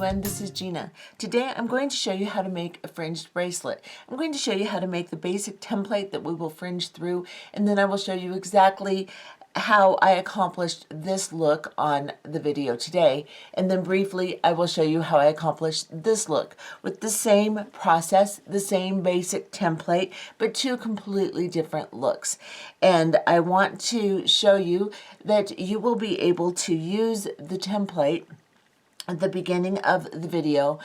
everyone, this is Gina. Today I'm going to show you how to make a fringed bracelet. I'm going to show you how to make the basic template that we will fringe through, and then I will show you exactly how I accomplished this look on the video today, and then briefly I will show you how I accomplished this look with the same process, the same basic template, but two completely different looks. And I want to show you that you will be able to use the template at the beginning of the video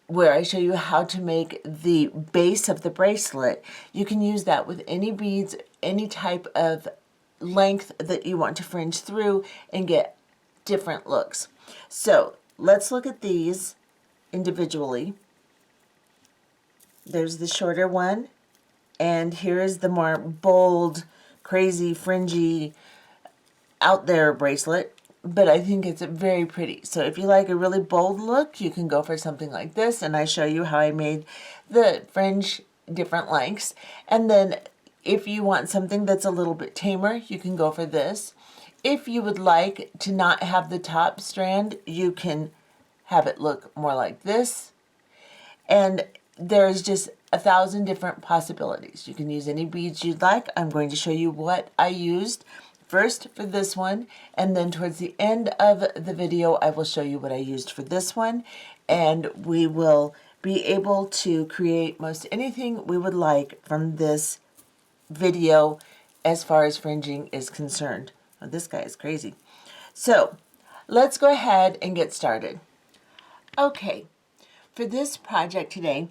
where I show you how to make the base of the bracelet. You can use that with any beads, any type of length that you want to fringe through and get different looks. So let's look at these individually. There's the shorter one, and here is the more bold, crazy, fringy, out there bracelet, but I think it's very pretty. So if you like a really bold look, you can go for something like this, and I show you how I made the fringe different lengths. And then if you want something that's a little bit tamer, you can go for this. If you would like to not have the top strand, you can have it look more like this. And there's just 1,000 different possibilities. You can use any beads you'd like. I'm going to show you what I used first for this one, and then towards the end of the video I will show you what I used for this one, and we will be able to create most anything we would like from this video as far as fringing is concerned. Oh, this guy is crazy. So let's go ahead and get started. Okay, for this project today,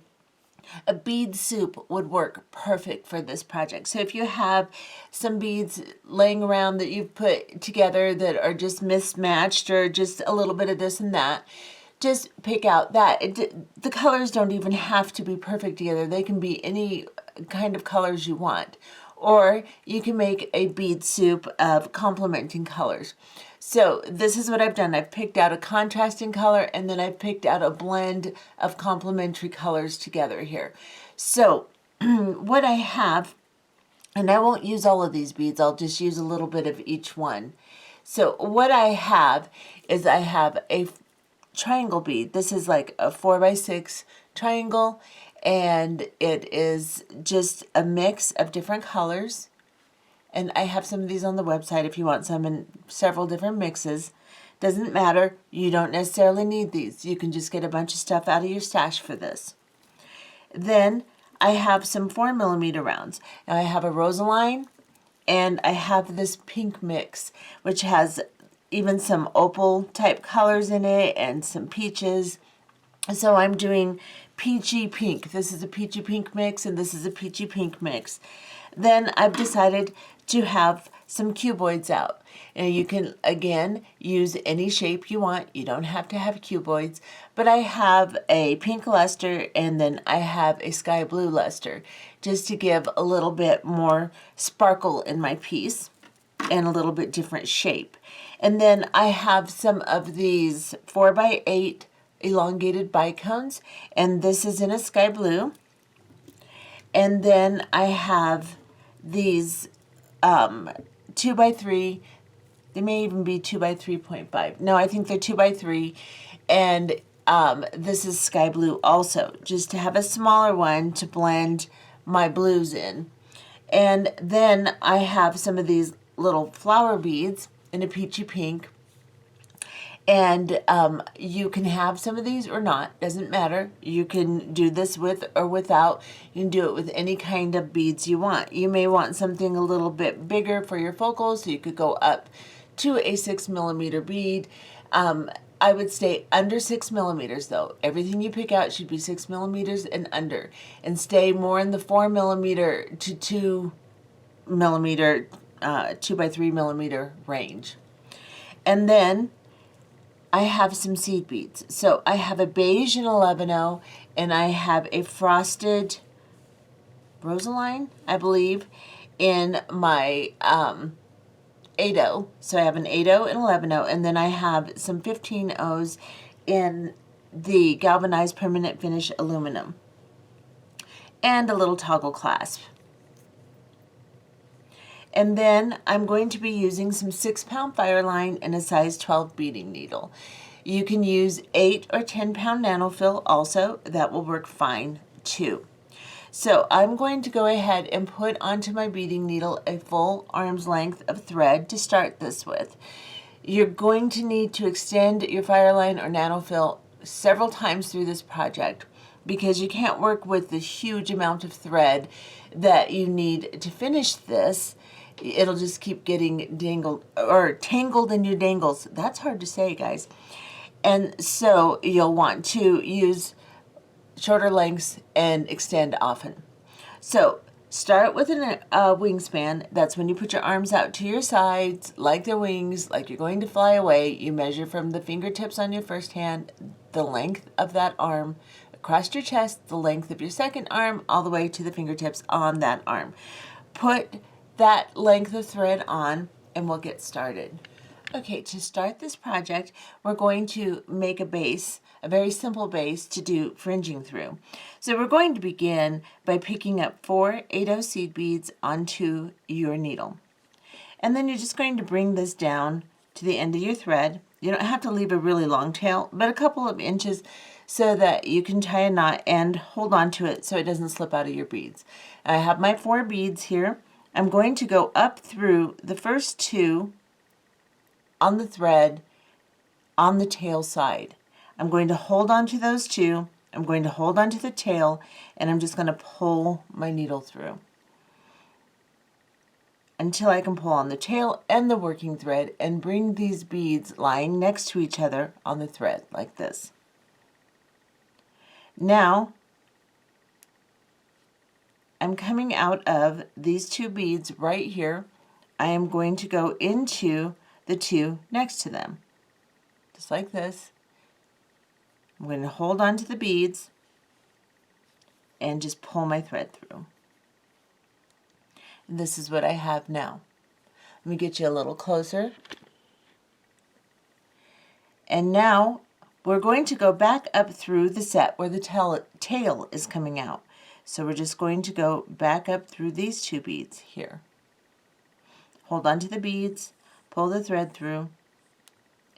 a bead soup would work perfect for this project. So if you have some beads laying around that you've put together that are just mismatched or just a little bit of this and that, just pick out that. The colors don't even have to be perfect together. They can be any kind of colors you want. Or you can make a bead soup of complementing colors. So this is what I've done. I've picked out a contrasting color, and then I've picked out a blend of complementary colors together here. So what I have, and I won't use all of these beads, I'll just use a little bit of each one. So what I have is I have a triangle bead. This is like a 4x6 triangle, and it is just a mix of different colors. And I have some of these on the website if you want some in several different mixes. Doesn't matter. You don't necessarily need these. You can just get a bunch of stuff out of your stash for this. Then I have some 4mm rounds. Now I have a rosaline, and I have this pink mix, which has even some opal type colors in it and some peaches. So I'm doing peachy pink. This is a peachy pink mix, and this is a peachy pink mix. Then I've decided to have some cuboids out. And you can, again, use any shape you want. You don't have to have cuboids. But I have a pink luster, and then I have a sky blue luster, just to give a little bit more sparkle in my piece and a little bit different shape. And then I have some of these 4x8 elongated bicones, and this is in a sky blue. And then I have these 2x3, they may even be 2x3.5. No, I think they're 2x3, and this is sky blue also, just to have a smaller one to blend my blues in. And then I have some of these little flower beads in a peachy pink. And you can have some of these or not, doesn't matter. You can do this with or without. You can do it with any kind of beads you want. You may want something a little bit bigger for your focal, so you could go up to a 6mm bead. I would stay under 6mm though. Everything you pick out should be 6mm and under, and stay more in the 4mm to 2mm, 2x3mm range. And then I have some seed beads. So I have a beige and 11-0, and I have a frosted rosaline, I believe, in my 8-0. So I have an 8-0 and 11-0, and then I have some 15-0s in the galvanized permanent finish aluminum, and a little toggle clasp. And then I'm going to be using some 6-pound Fireline and a size 12 beading needle. You can use 8 or 10 pound nanofill also. That will work fine too. So I'm going to go ahead and put onto my beading needle a full arm's length of thread to start this with. You're going to need to extend your Fireline or nanofill several times through this project because you can't work with the huge amount of thread that you need to finish this. It'll just keep getting dangled or tangled in your dangles. That's hard to say, guys. And so you'll want to use shorter lengths and extend often. So start with a wingspan. That's when you put your arms out to your sides like they're wings, like you're going to fly away. You measure from the fingertips on your first hand, the length of that arm, across your chest, the length of your second arm, all the way to the fingertips on that arm. Put that length of thread on and we'll get started. Okay, to start this project, we're going to make a base, a very simple base to do fringing through. So we're going to begin by picking up 4 8/0 seed beads onto your needle. And then you're just going to bring this down to the end of your thread. You don't have to leave a really long tail, but a couple of inches so that you can tie a knot and hold on to it so it doesn't slip out of your beads. I have my 4 beads here. I'm going to go up through the first 2 on the thread on the tail side. I'm going to hold on to those 2. I'm going to hold on to the tail, and I'm just going to pull my needle through until I can pull on the tail and the working thread and bring these beads lying next to each other on the thread like this. Now I'm coming out of these 2 beads right here. I am going to go into the 2 next to them, just like this. I'm going to hold on to the beads and just pull my thread through. And this is what I have now. Let me get you a little closer. And now we're going to go back up through the set where the tail is coming out. So we're just going to go back up through these 2 beads here. Hold on to the beads, pull the thread through,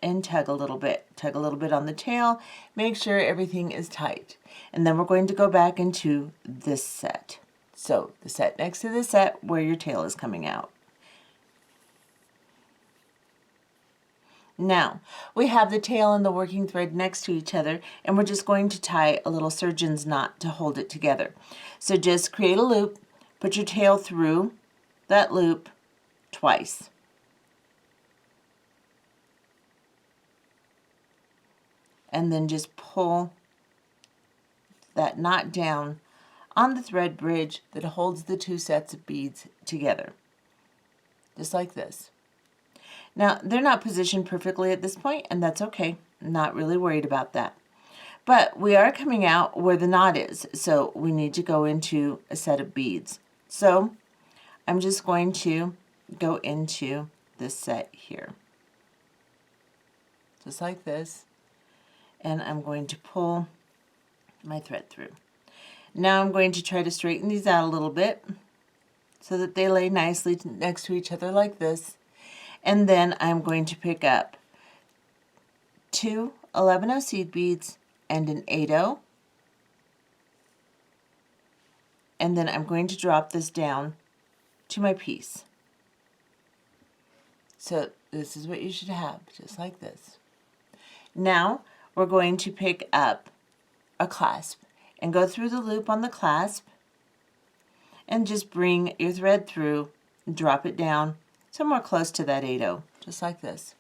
and tug a little bit. Tug a little bit on the tail, make sure everything is tight. And then we're going to go back into this set. So the set next to the set where your tail is coming out. Now, we have the tail and the working thread next to each other, and we're just going to tie a little surgeon's knot to hold it together. So just create a loop, put your tail through that loop twice. And then just pull that knot down on the thread bridge that holds the 2 sets of beads together, just like this. Now, they're not positioned perfectly at this point, and that's okay. I'm not really worried about that. But we are coming out where the knot is, so we need to go into a set of beads. So I'm just going to go into this set here, just like this, and I'm going to pull my thread through. Now I'm going to try to straighten these out a little bit so that they lay nicely next to each other like this. And then I'm going to pick up 2 11/0 seed beads and an 8/0. And then I'm going to drop this down to my piece. So this is what you should have, just like this. Now we're going to pick up a clasp and go through the loop on the clasp and just bring your thread through and drop it down somewhere close to that 8/0, just like this.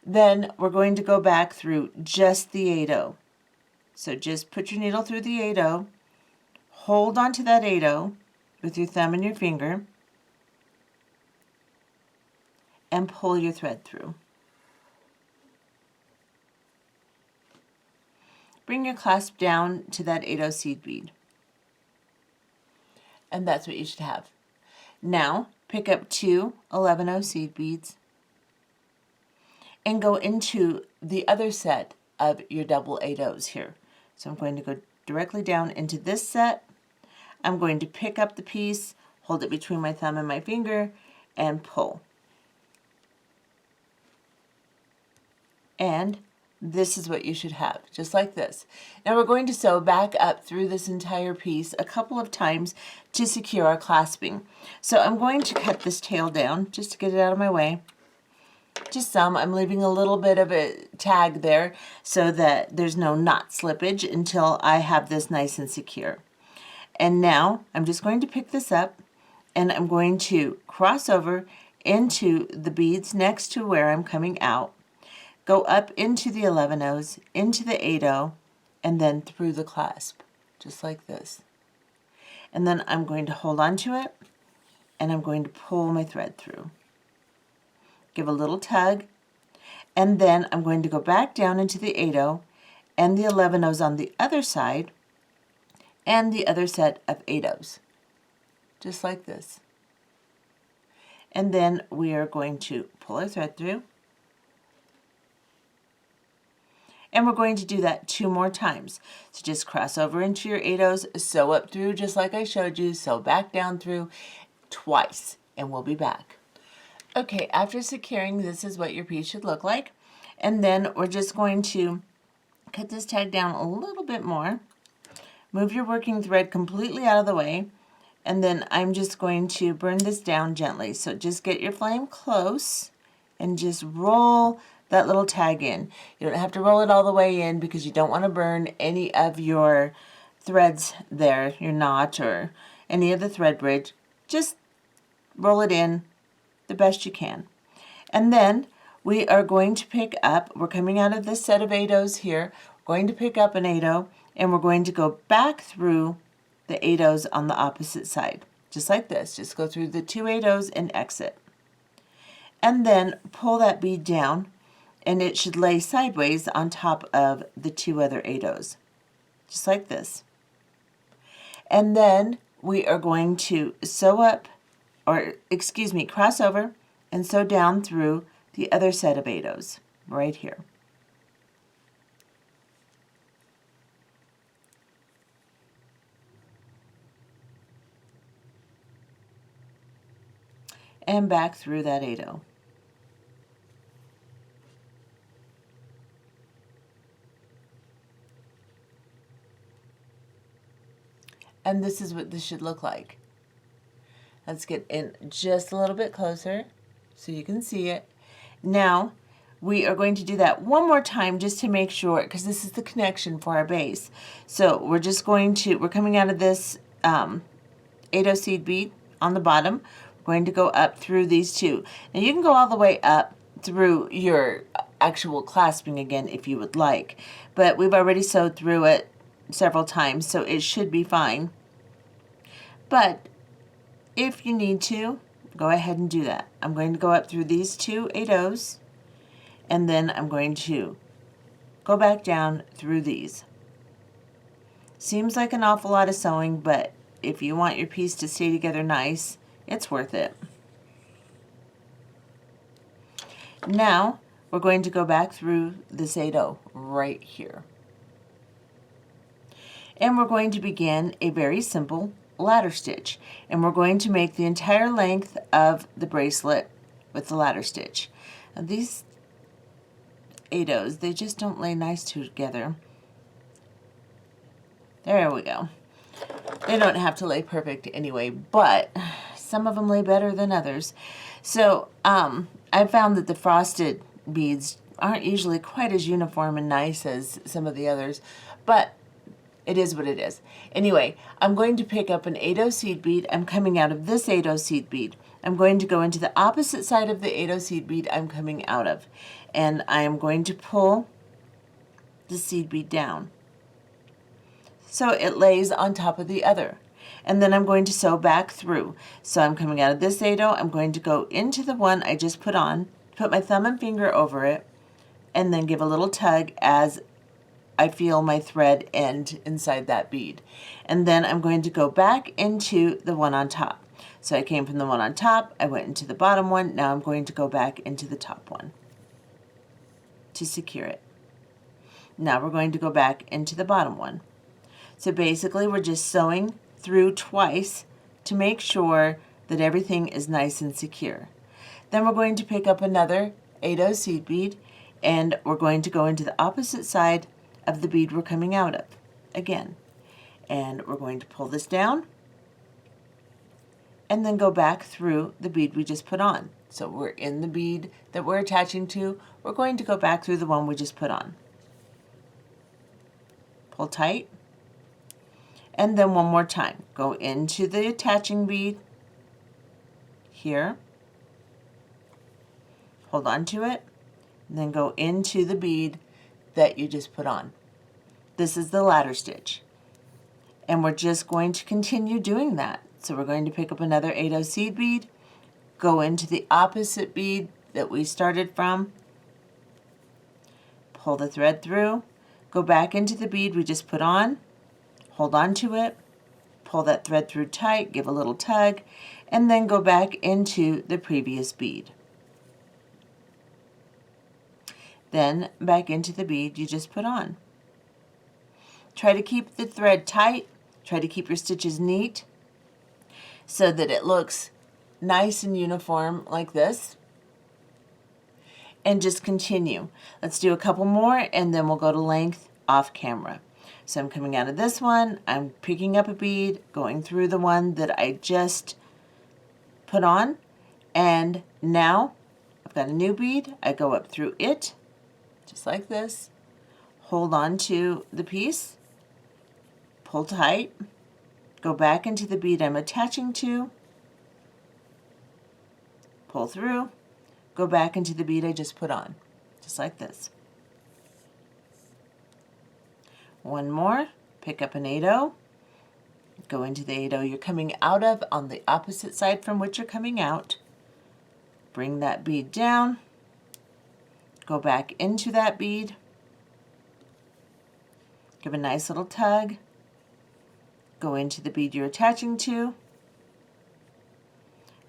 Then we're going to go back through just the 8/0. So just put your needle through the 8/0, hold on to that 8/0 with your thumb and your finger, and pull your thread through. Bring your clasp down to that 8/0 seed bead. And that's what you should have. Now, pick up 2 11/0 seed beads and go into the other set of your double 8/0s here. So I'm going to go directly down into this set. I'm going to pick up the piece, hold it between my thumb and my finger, and pull. And this is what you should have, just like this. Now we're going to sew back up through this entire piece a couple of times to secure our clasping. So I'm going to cut this tail down just to get it out of my way. Just some. I'm leaving a little bit of a tag there so that there's no knot slippage until I have this nice and secure. And now I'm just going to pick this up and I'm going to cross over into the beads next to where I'm coming out, go up into the 11-0s, into the 8-0, and then through the clasp, just like this. And then I'm going to hold on to it, and I'm going to pull my thread through. Give a little tug, and then I'm going to go back down into the 8-0 and the 11-0s on the other side, and the other set of 8-0s, just like this. And then we are going to pull our thread through, and we're going to do that 2 more times. So just cross over into your 8-0s, sew up through just like I showed you, sew back down through twice, and we'll be back. Okay, after securing, this is what your piece should look like. And then we're just going to cut this tag down a little bit more, move your working thread completely out of the way, and then I'm just going to burn this down gently. So just get your flame close and just roll that little tag in. You don't have to roll it all the way in because you don't want to burn any of your threads there, your knot or any of the thread bridge. Just roll it in the best you can. And then we are going to pick up, we're coming out of this set of 8-0s here, we're going to pick up an 8-0 and we're going to go back through the 8-0s on the opposite side, just like this. Just go through the 2 8-0s and exit. And then pull that bead down, and it should lay sideways on top of the 2 other 8-0s, just like this. And then we are going to sew up, or excuse me, cross over and sew down through the other set of 8-0s right here. And back through that 8-0. And this is what this should look like. Let's get in just a little bit closer so you can see it. Now, we are going to do that one more time just to make sure, because this is the connection for our base. So we're just going to, we're coming out of this 8-0 seed bead on the bottom. We're going to go up through these 2. Now you can go all the way up through your actual clasping again if you would like, but we've already sewed through it several times, so it should be fine. But if you need to, go ahead and do that. I'm going to go up through these 2 8-0s, and then I'm going to go back down through these. Seems like an awful lot of sewing, but if you want your piece to stay together nice, it's worth it. Now we're going to go back through this 8-0 right here. And we're going to begin a very simple ladder stitch, and we're going to make the entire length of the bracelet with the ladder stitch. Now these 8-0s, they just don't lay nice together. There we go. They don't have to lay perfect anyway, but some of them lay better than others. So I found that the frosted beads aren't usually quite as uniform and nice as some of the others, but it is what it is. Anyway, I'm going to pick up an 8-0 seed bead. I'm coming out of this 8-0 seed bead. I'm going to go into the opposite side of the 8-0 seed bead I'm coming out of. And I am going to pull the seed bead down so it lays on top of the other. And then I'm going to sew back through. So I'm coming out of this 8-0. I'm going to go into the one I just put on, put my thumb and finger over it, and then give a little tug as I feel my thread end inside that bead. And then I'm going to go back into the one on top. So I came from the one on top, I went into the bottom one, now I'm going to go back into the top one to secure it. Now we're going to go back into the bottom one. So basically we're just sewing through twice to make sure that everything is nice and secure. Then we're going to pick up another 8-0 seed bead, and we're going to go into the opposite side of the bead we're coming out of again. And we're going to pull this down and then go back through the bead we just put on. So we're in the bead that we're attaching to. We're going to go back through the one we just put on. Pull tight. And then one more time. Go into the attaching bead here. Hold on to it. And then go into the bead that you just put on. This is the ladder stitch. And we're just going to continue doing that. So we're going to pick up another 8/0 seed bead, go into the opposite bead that we started from, pull the thread through, go back into the bead we just put on, hold on to it, pull that thread through tight, give a little tug, and then go back into the previous bead. Then back into the bead you just put on. Try to keep the thread tight, try to keep your stitches neat so that it looks nice and uniform like this. And just continue. Let's do a couple more and then we'll go to length off camera. So I'm coming out of this one, I'm picking up a bead, going through the one that I just put on, and now I've got a new bead. I go up through it, just like this, hold on to the piece, pull tight, go back into the bead I'm attaching to, pull through, go back into the bead I just put on, just like this. One more, pick up an 8/0, go into the 8/0 you're coming out of on the opposite side from which you're coming out, bring that bead down, go back into that bead, give a nice little tug, go into the bead you're attaching to,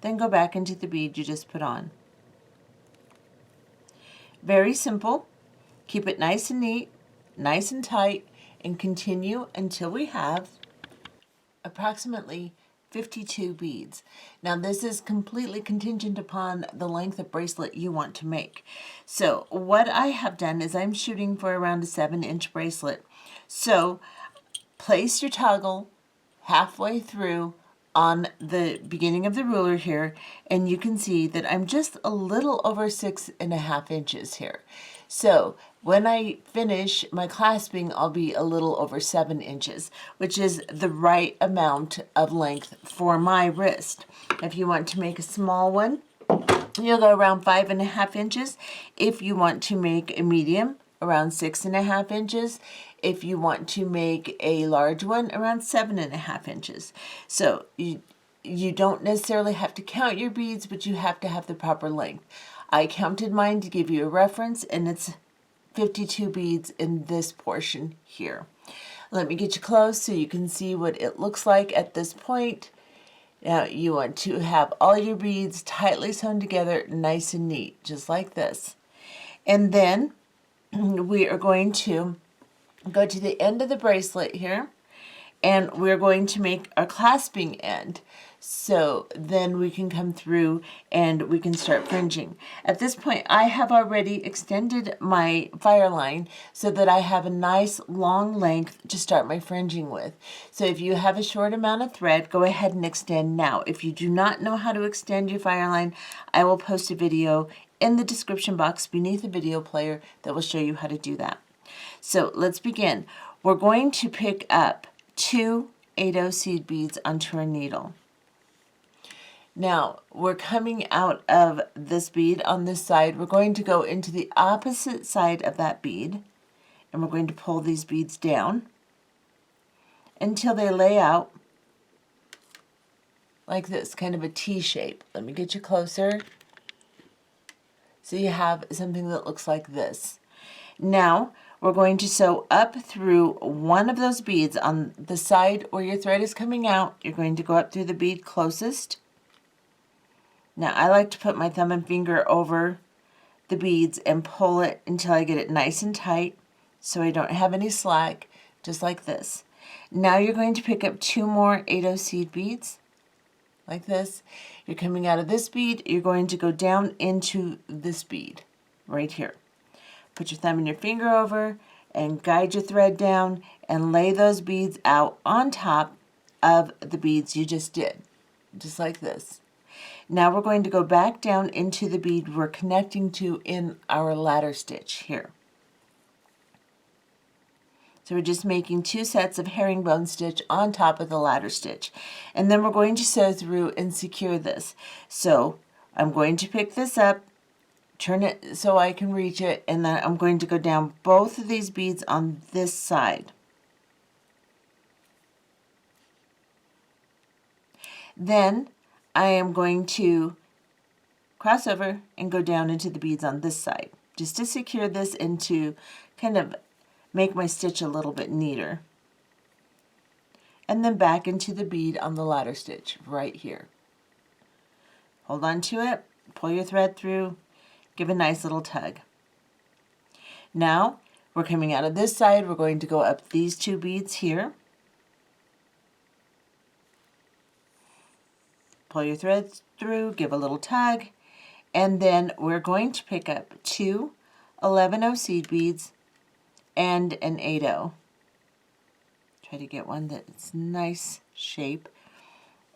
then go back into the bead you just put on. Very simple. Keep it nice and neat, nice and tight, and continue until we have approximately 52 beads. Now this is completely contingent upon the length of bracelet you want to make. So what I have done is I'm shooting for around a 7-inch bracelet. So place your toggle halfway through on the beginning of the ruler here, and you can see that I'm just a little over 6.5 inches here. So when I finish my clasping, I'll be a little over 7 inches, which is the right amount of length for my wrist. If you want to make a small one, you'll go around 5.5 inches. If you want to make a medium, around 6.5 inches. If you want to make a large one, around 7.5 inches. So you don't necessarily have to count your beads, but you have to have the proper length. I counted mine to give you a reference, and it's 52 beads in this portion here. Let me get you close so you can see what it looks like at this point. Now you want to have all your beads tightly sewn together, nice and neat, just like this. And then we are going to go to the end of the bracelet here, and we're going to make our clasping end. So then we can come through and we can start fringing. At this point, I have already extended my Fireline so that I have a nice long length to start my fringing with. So if you have a short amount of thread, go ahead and extend now. If you do not know how to extend your Fireline, I will post a video in the description box beneath the video player that will show you how to do that. So let's begin. We're going to pick up 2 8/0 seed beads onto our needle. Now we're coming out of this bead on this side. We're going to go into the opposite side of that bead, and we're going to pull these beads down until they lay out like this, kind of a T shape. Let me get you closer so you have something that looks like this. Now we're going to sew up through one of those beads on the side where your thread is coming out. You're going to go up through the bead closest. Now I like to put my thumb and finger over the beads and pull it until I get it nice and tight so I don't have any slack, just like this. Now you're going to pick up 2 more 8/0 seed beads like this. You're coming out of this bead, you're going to go down into this bead right here. Put your thumb and your finger over and guide your thread down and lay those beads out on top of the beads you just did, just like this. Now we're going to go back down into the bead we're connecting to in our ladder stitch here. So we're just making 2 sets of herringbone stitch on top of the ladder stitch. And then we're going to sew through and secure this. So I'm going to pick this up, turn it so I can reach it, and then I'm going to go down both of these beads on this side. Then I am going to cross over and go down into the beads on this side, just to secure this and to kind of make my stitch a little bit neater. And then back into the bead on the ladder stitch right here. Hold on to it, pull your thread through, give a nice little tug. Now we're coming out of this side, we're going to go up these 2 beads here. Pull your thread through, give a little tug, and then we're going to pick up 2 11-0 seed beads and an 8-0. Try to get one that's nice shape,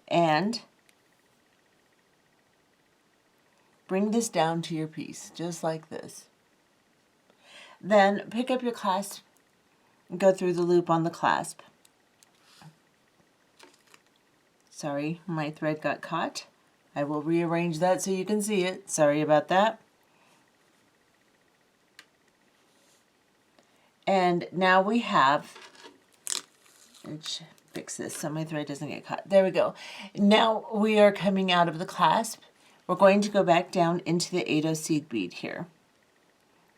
and bring this down to your piece, just like this. Then pick up your clasp and go through the loop on the clasp. Sorry, my thread got caught. I will rearrange that so you can see it. Sorry about that. And now we have, let's fix this so my thread doesn't get caught. There we go. Now we are coming out of the clasp. We're going to go back down into the 8-0 seed bead here.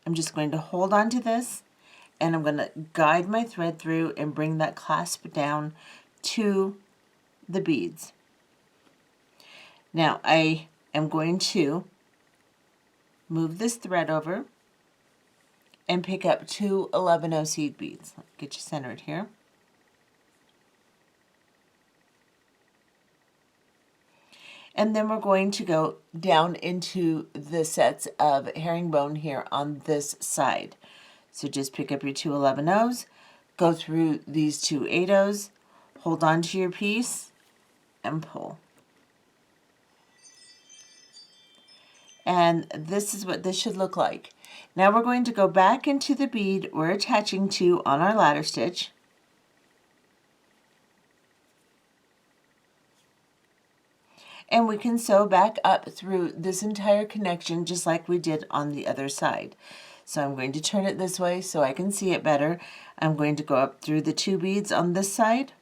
I'm just going to hold on to this, and I'm going to guide my thread through and bring that clasp down to the beads. Now I am going to move this thread over and pick up 2 11-0 seed beads. Get you centered here. And then we're going to go down into the sets of herringbone here on this side. So just pick up your 2 11-0s, go through these 2 8-0s, hold on to your piece, and pull. And this is what this should look like. Now we're going to go back into the bead we're attaching to on our ladder stitch. And we can sew back up through this entire connection just like we did on the other side. So I'm going to turn it this way so I can see it better. I'm going to go up through the 2 beads on this side,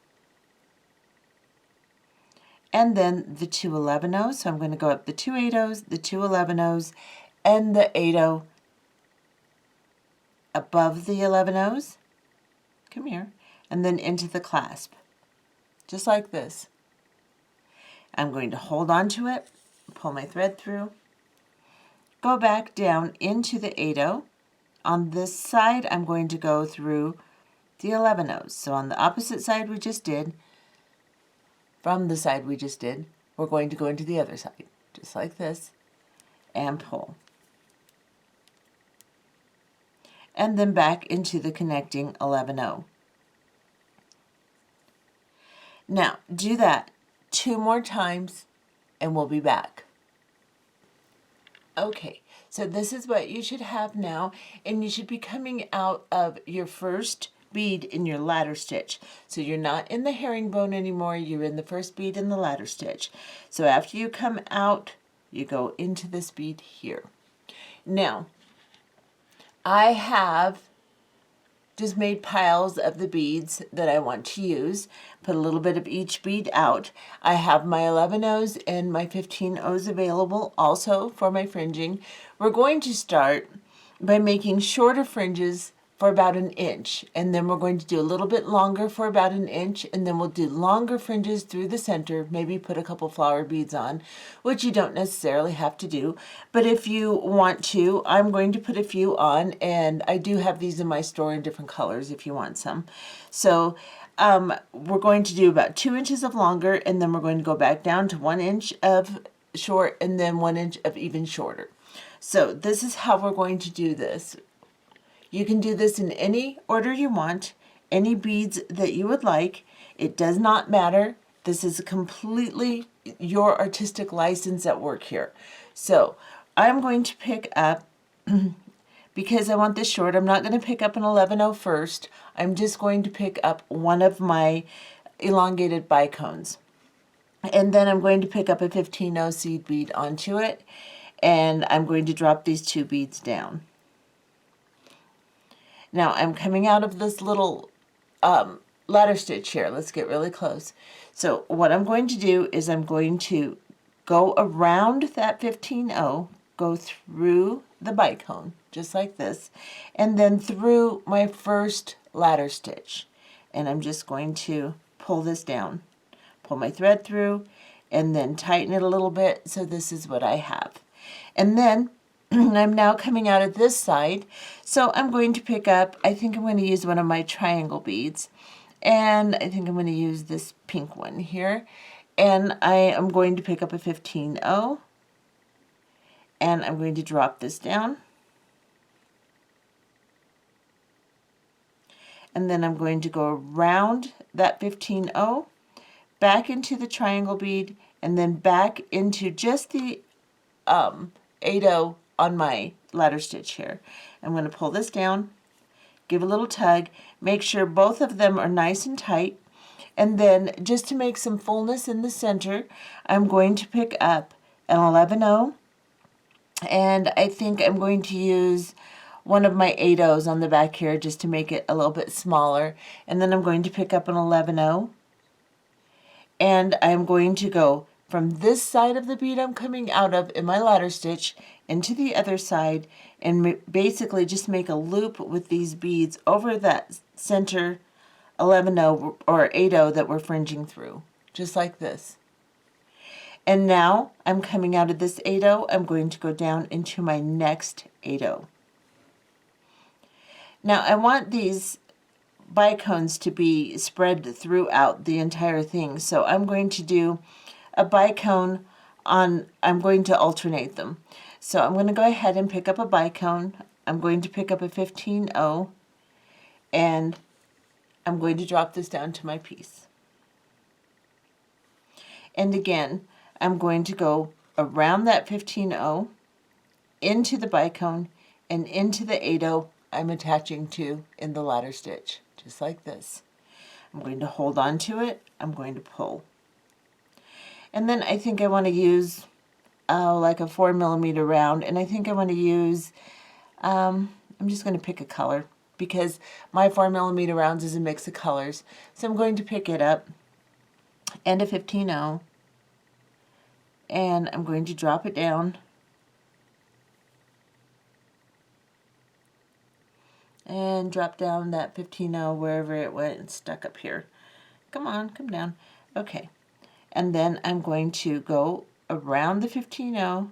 and then the 2 11-0s. So I'm going to go up the 2 8-0s, the 2 11-0s, and the 8-0 above the 11-0s. Come here. And then into the clasp, just like this. I'm going to hold on to it, pull my thread through, go back down into the 8-0. On this side, I'm going to go through the 11-0s. So on the opposite side we just did, from the side we just did, we're going to go into the other side, just like this, and pull. And then back into the connecting 11-0. Now, do that 2 more times and we'll be back. Okay, so this is what you should have now, and you should be coming out of your first bead in your ladder stitch. So you're not in the herringbone anymore, you're in the first bead in the ladder stitch. So after you come out, you go into this bead here. Now, I have just made piles of the beads that I want to use. Put a little bit of each bead out. I have my 11-0s and my 15-0s available also for my fringing. We're going to start by making shorter fringes for about 1 inch, and then we're going to do a little bit longer for about 1 inch, and then we'll do longer fringes through the center, maybe put a couple flower beads on, which you don't necessarily have to do, but if you want to, I'm going to put a few on, and I do have these in my store in different colors if you want some. So we're going to do about 2 inches of longer, and then we're going to go back down to 1 inch of short, and then 1 inch of even shorter. So this is how we're going to do this. You can do this in any order you want, any beads that you would like. It does not matter. This is completely your artistic license at work here. So I'm going to pick up, because I want this short, I'm not going to pick up an 11/0 first. I'm just going to pick up one of my elongated bicones. And then I'm going to pick up a 15/0 seed bead onto it, and I'm going to drop these two beads down. Now I'm coming out of this little ladder stitch here. Let's get really close. So what I'm going to do is I'm going to go around that 15/0, go through the bicone, just like this, and then through my first ladder stitch. And I'm just going to pull this down, pull my thread through, and then tighten it a little bit. So this is what I have. And then I'm now coming out of this side, so I'm going to pick up, I think I'm going to use one of my triangle beads, and I think I'm going to use this pink one here, and I am going to pick up a 15/0, and I'm going to drop this down, and then I'm going to go around that 15/0, back into the triangle bead, and then back into just the 8/0 on my ladder stitch here. I'm going to pull this down, give a little tug, make sure both of them are nice and tight, and then just to make some fullness in the center, I'm going to pick up an 11/0, and I think I'm going to use one of my 8/0s on the back here just to make it a little bit smaller, and then I'm going to pick up an 11/0, and I'm going to go from this side of the bead I'm coming out of in my ladder stitch into the other side, and basically just make a loop with these beads over that center 11/0 or 8/0 that we're fringing through, just like this. And now I'm coming out of this 8/0, I'm going to go down into my next 8/0. Now I want these bicones to be spread throughout the entire thing, so I'm going to do a bicone on, I'm going to alternate them. So I'm going to go ahead and pick up a bicone. I'm going to pick up a 15/0, and I'm going to drop this down to my piece. And again, I'm going to go around that 15/0, into the bicone, and into the 8/0 I'm attaching to in the ladder stitch, just like this. I'm going to hold on to it, I'm going to pull. And then I think I want to use like a 4mm round, and I think I want to use, I'm just going to pick a color because my 4mm rounds is a mix of colors. So I'm going to pick it up, and a 15/0, and I'm going to drop it down, and drop down that 15/0 wherever it went and stuck up here. Come on, come down. Okay. And then I'm going to go around the 15/0,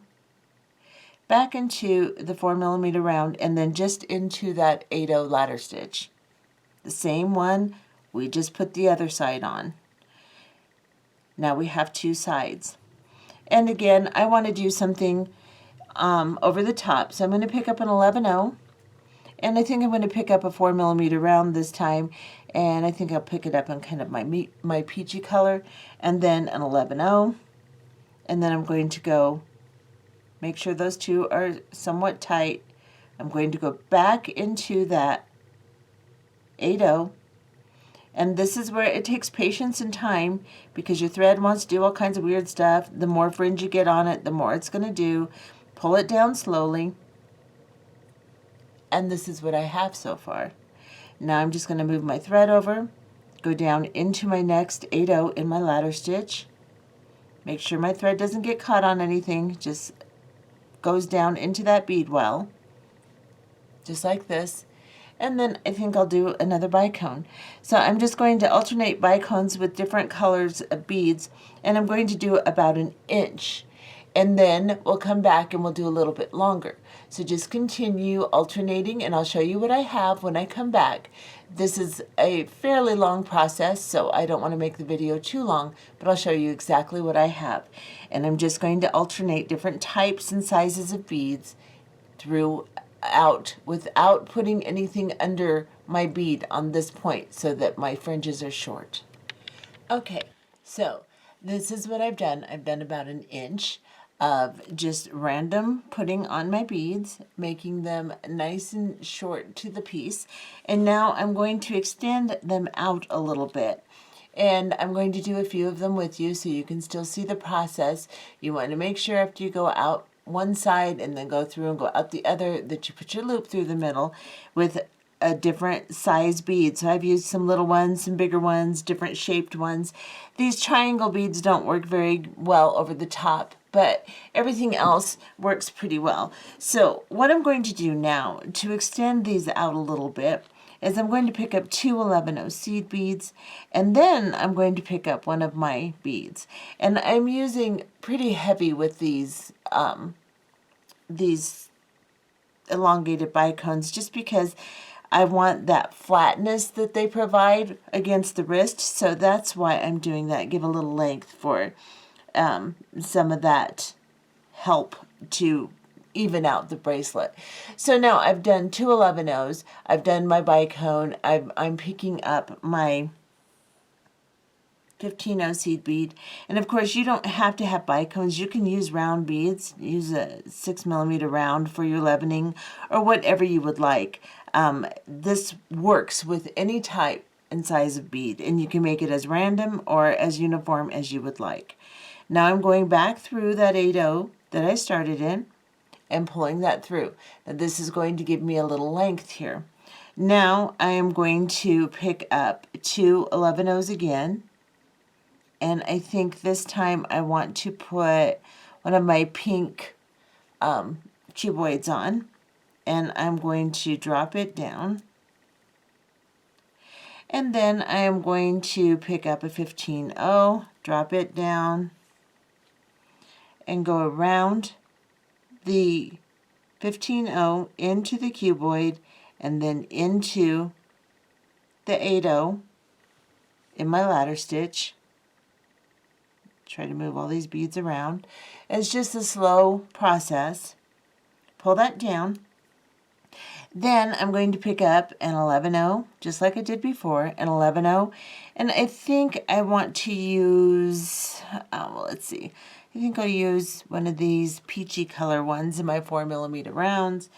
back into the 4mm round, and then just into that 8/0 ladder stitch. The same one, we just put the other side on. Now we have two sides. And again, I want to do something over the top, so I'm going to pick up an 11/0, and I think I'm going to pick up a 4mm round this time, and I think I'll pick it up on kind of my peachy color, and then an 11/0, and then I'm going to go make sure those two are somewhat tight. I'm going to go back into that 8/0, and this is where it takes patience and time because your thread wants to do all kinds of weird stuff. The more fringe you get on it, the more it's going to do. Pull it down slowly, and this is what I have so far. Now I'm just going to move my thread over, go down into my next 8/0 in my ladder stitch. Make sure my thread doesn't get caught on anything, just goes down into that bead well, just like this. And then I think I'll do another bicone. So I'm just going to alternate bicones with different colors of beads, and I'm going to do about an inch. And then we'll come back and we'll do a little bit longer. So just continue alternating, and I'll show you what I have when I come back. This is a fairly long process, so I don't want to make the video too long, but I'll show you exactly what I have. And I'm just going to alternate different types and sizes of beads through out without putting anything under my bead on this point so that my fringes are short. Okay, so this is what I've done. I've done about an inch of just random putting on my beads, making them nice and short to the piece. And now I'm going to extend them out a little bit. And I'm going to do a few of them with you so you can still see the process. You want to make sure after you go out one side and then go through and go out the other that you put your loop through the middle with a different size bead. So I've used some little ones, some bigger ones, different shaped ones. These triangle beads don't work very well over the top, but everything else works pretty well. So what I'm going to do now to extend these out a little bit is I'm going to pick up two 11-0 seed beads, and then I'm going to pick up one of my beads. And I'm using pretty heavy with these elongated bicones just because I want that flatness that they provide against the wrist. So that's why I'm doing that. Give a little length for some of that help to even out the bracelet. So now I've done two 11-0s. I've done my bicone. I'm picking up my 15-0 seed bead. And of course, you don't have to have bicones. You can use round beads. Use a 6mm round for your leavening or whatever you would like. This works with any type and size of bead, and you can make it as random or as uniform as you would like. Now I'm going back through that 8-0 that I started in and pulling that through. Now this is going to give me a little length here. Now I am going to pick up two 11-0s again, and I think this time I want to put one of my pink cuboids on, and I'm going to drop it down. And then I am going to pick up a 15-0, drop it down, and go around the 15-0 into the cuboid and then into the 8-0 in my ladder stitch. Try to move all these beads around. It's just a slow process. Pull that down. Then I'm going to pick up an 11-0, just like I did before, an 11-0. And I think I want to use, well, let's see. I think I'll use one of these peachy color ones in my 4mm rounds.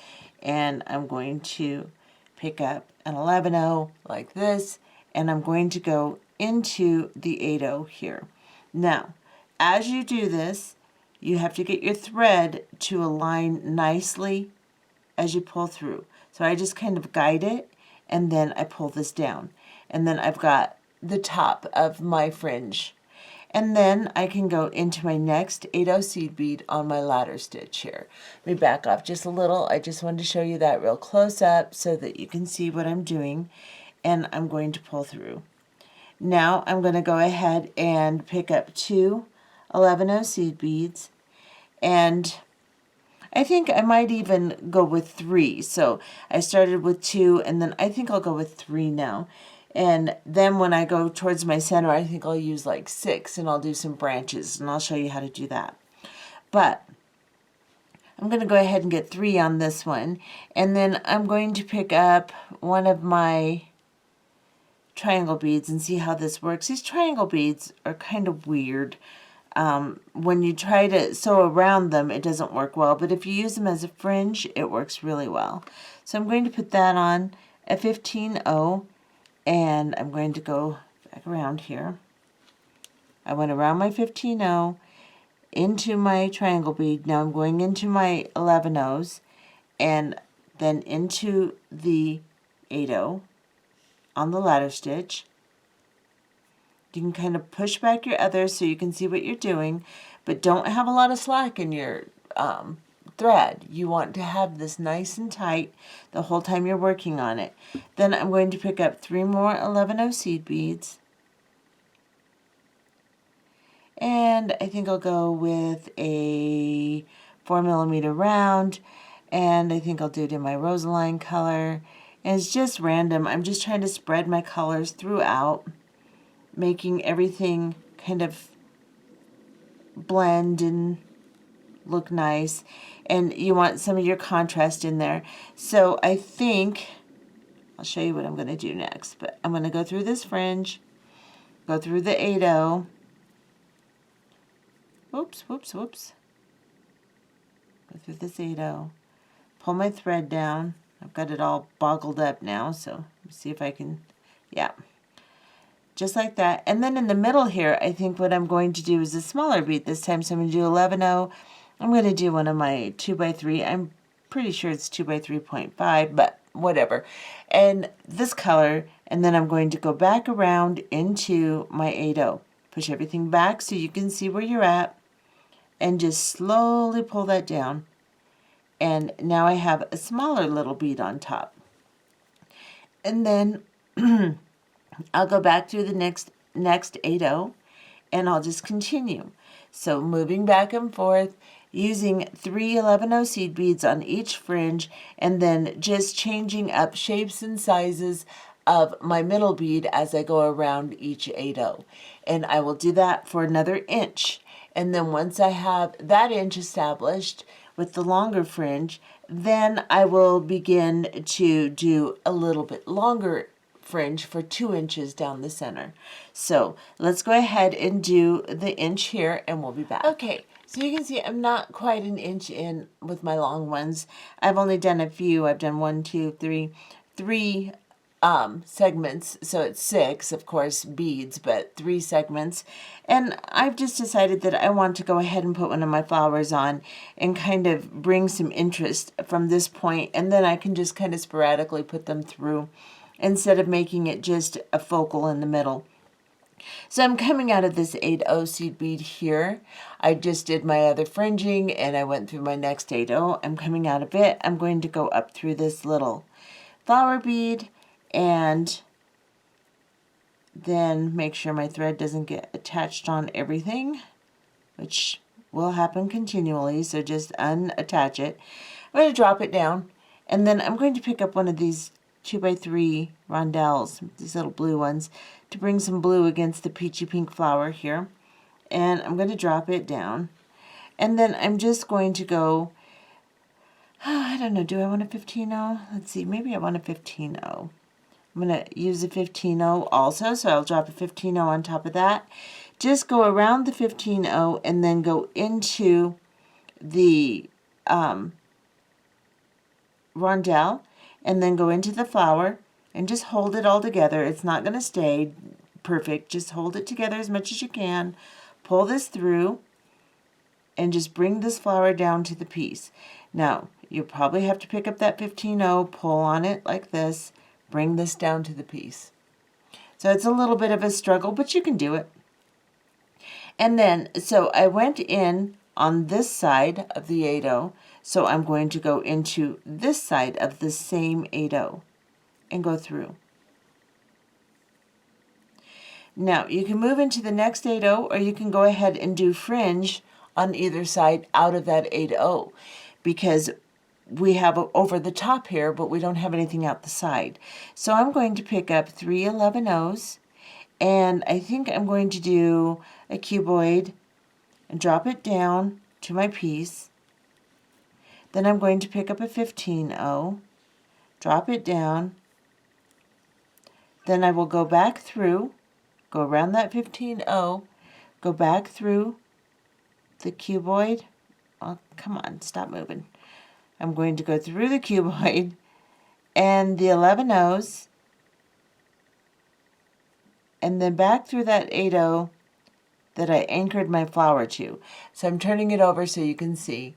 And I'm going to pick up an 11-0 like this. And I'm going to go into the 8-0 here. Now, as you do this, you have to get your thread to align nicely as you pull through. So I just kind of guide it, and then I pull this down. And then I've got the top of my fringe. And then I can go into my next 8-0 seed bead on my ladder stitch here. Let me back off just a little. I just wanted to show you that real close up so that you can see what I'm doing. And I'm going to pull through. Now I'm going to go ahead and pick up two 11-0 seed beads, and I think I might even go with 3. So I started with 2, and then I think I'll go with 3 now. And then when I go towards my center, I think I'll use like 6, and I'll do some branches, and I'll show you how to do that. But I'm going to go ahead and get 3 on this one, and then I'm going to pick up one of my triangle beads and see how this works. These triangle beads are kind of weird. When you try to sew around them, it doesn't work well, but if you use them as a fringe, it works really well. So I'm going to put that on a 15-0, and I'm going to go back around here. I went around my 15-0 into my triangle bead. Now I'm going into my 11-0s and then into the 8-0 on the ladder stitch. You can kind of push back your others so you can see what you're doing, but don't have a lot of slack in your thread. You want to have this nice and tight the whole time you're working on it. Then I'm going to pick up 3 more 11-0 seed beads, and I think I'll go with a 4mm round, and I think I'll do it in my rosaline color. And it's just random. I'm just trying to spread my colors throughout, making everything kind of blend and look nice, and you want some of your contrast in there. So I think, I'll show you what I'm going to do next, but I'm going to go through this fringe, go through the 8-0, whoops, whoops, whoops, go through this 8-0, pull my thread down. I've got it all boggled up now, so let's see if I can, yeah, just like that. And then in the middle here, I think what I'm going to do is a smaller bead this time, so I'm going to do 11-0. I'm going to do one of my 2x3. I'm pretty sure it's 2x3.5, but whatever. And this color, and then I'm going to go back around into my 8-0. Push everything back so you can see where you're at, and just slowly pull that down. And now I have a smaller little bead on top. And then I'll go back through the next 8-0, and I'll just continue. So moving back and forth, using 3 11-0 seed beads on each fringe, and then just changing up shapes and sizes of my middle bead as I go around each 8-0. And I will do that for another inch. And then once I have that inch established with the longer fringe, then I will begin to do a little bit longer fringe for 2 inches down the center. So let's go ahead and do the inch here, and we'll be back. Okay, so you can see I'm not quite an inch in with my long ones. I've only done a few. I've done 1, 2, 3 segments, so it's 6, of course, beads, but 3 segments. And I've just decided that I want to go ahead and put one of my flowers on and kind of bring some interest from this point, and then I can just kind of sporadically put them through instead of making it just a focal in the middle. So I'm coming out of this 8-0 seed bead here. I just did my other fringing, and I went through my next 8-0. I'm coming out of it. I'm going to go up through this little flower bead, and then make sure my thread doesn't get attached on everything, which will happen continually, so just unattach it. I'm going to drop it down, and then I'm going to pick up one of these 2x3 rondelles, these little blue ones, to bring some blue against the peachy pink flower here. And I'm going to drop it down. And then I'm just going to go, I don't know, do I want a 15-0? Let's see, maybe I want a 15-0. I'm going to use a 15-0 also, so I'll drop a 15-0 on top of that. Just go around the 15-0 and then go into the rondelle, and then go into the flower and just hold it all together. It's not going to stay perfect. Just hold it together as much as you can. Pull this through and just bring this flower down to the piece. Now, you'll probably have to pick up that 15-0, pull on it like this, bring this down to the piece. So it's a little bit of a struggle, but you can do it. And then, so I went in on this side of the 8-0, so I'm going to go into this side of the same 8-0 and go through. Now, you can move into the next 8-0, or you can go ahead and do fringe on either side out of that 8-0, because we have over the top here, but we don't have anything out the side. So I'm going to pick up 3 11-0s, and I think I'm going to do a cuboid and drop it down to my piece. Then I'm going to pick up a 15-0, drop it down. Then I will go back through, go around that 15-0, go back through the cuboid. Oh, come on, stop moving. I'm going to go through the cuboid and the 11-0s, and then back through that 8-0 that I anchored my flower to. So I'm turning it over so you can see.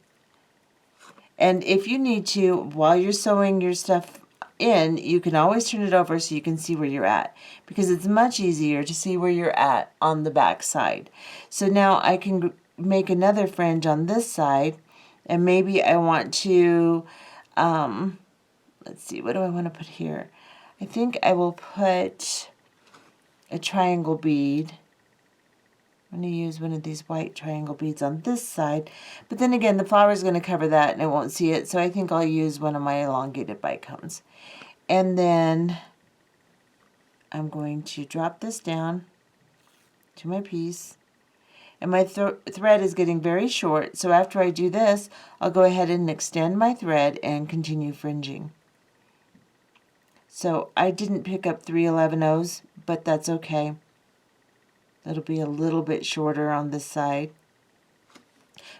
And if you need to, while you're sewing your stuff in, you can always turn it over so you can see where you're at, because it's much easier to see where you're at on the back side. So now I can make another fringe on this side, and maybe I want to, let's see, what do I want to put here? I think I will put a triangle bead. I'm going to use one of these white triangle beads on this side, but then again the flower is going to cover that and I won't see it, so I think I'll use one of my elongated bite cones. And then I'm going to drop this down to my piece, and my thread is getting very short, so after I do this, I'll go ahead and extend my thread and continue fringing. So I didn't pick up 3 11/0s, but that's okay. It'll be a little bit shorter on this side.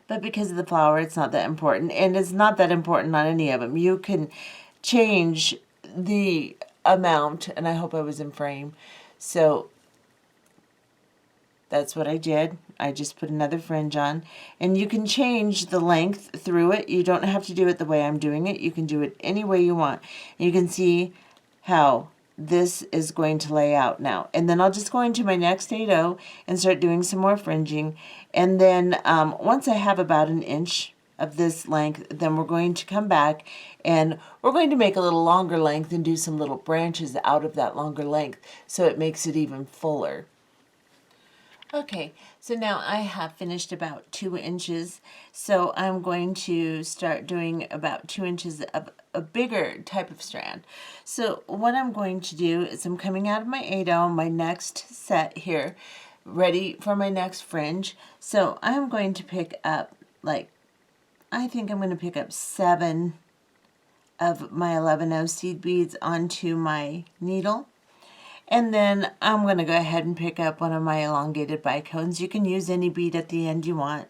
But because of the flower, it's not that important, and it's not that important on any of them. You can change the amount, and I hope I was in frame. So that's what I did. I just put another fringe on, and you can change the length through it. You don't have to do it the way I'm doing it. You can do it any way you want. And you can see how this is going to lay out now. And then I'll just go into my next 8/0 and start doing some more fringing. And then once I have about an inch of this length, then we're going to come back and we're going to make a little longer length and do some little branches out of that longer length so it makes it even fuller. Okay, so now I have finished about 2 inches, so I'm going to start doing about 2 inches of a bigger type of strand. So what I'm going to do is I'm coming out of my 8/0, my next set here, ready for my next fringe. So I'm going to pick up, like, I think I'm going to pick up 7 of my 11/0 seed beads onto my needle. And then I'm going to go ahead and pick up one of my elongated bicones. You can use any bead at the end you want.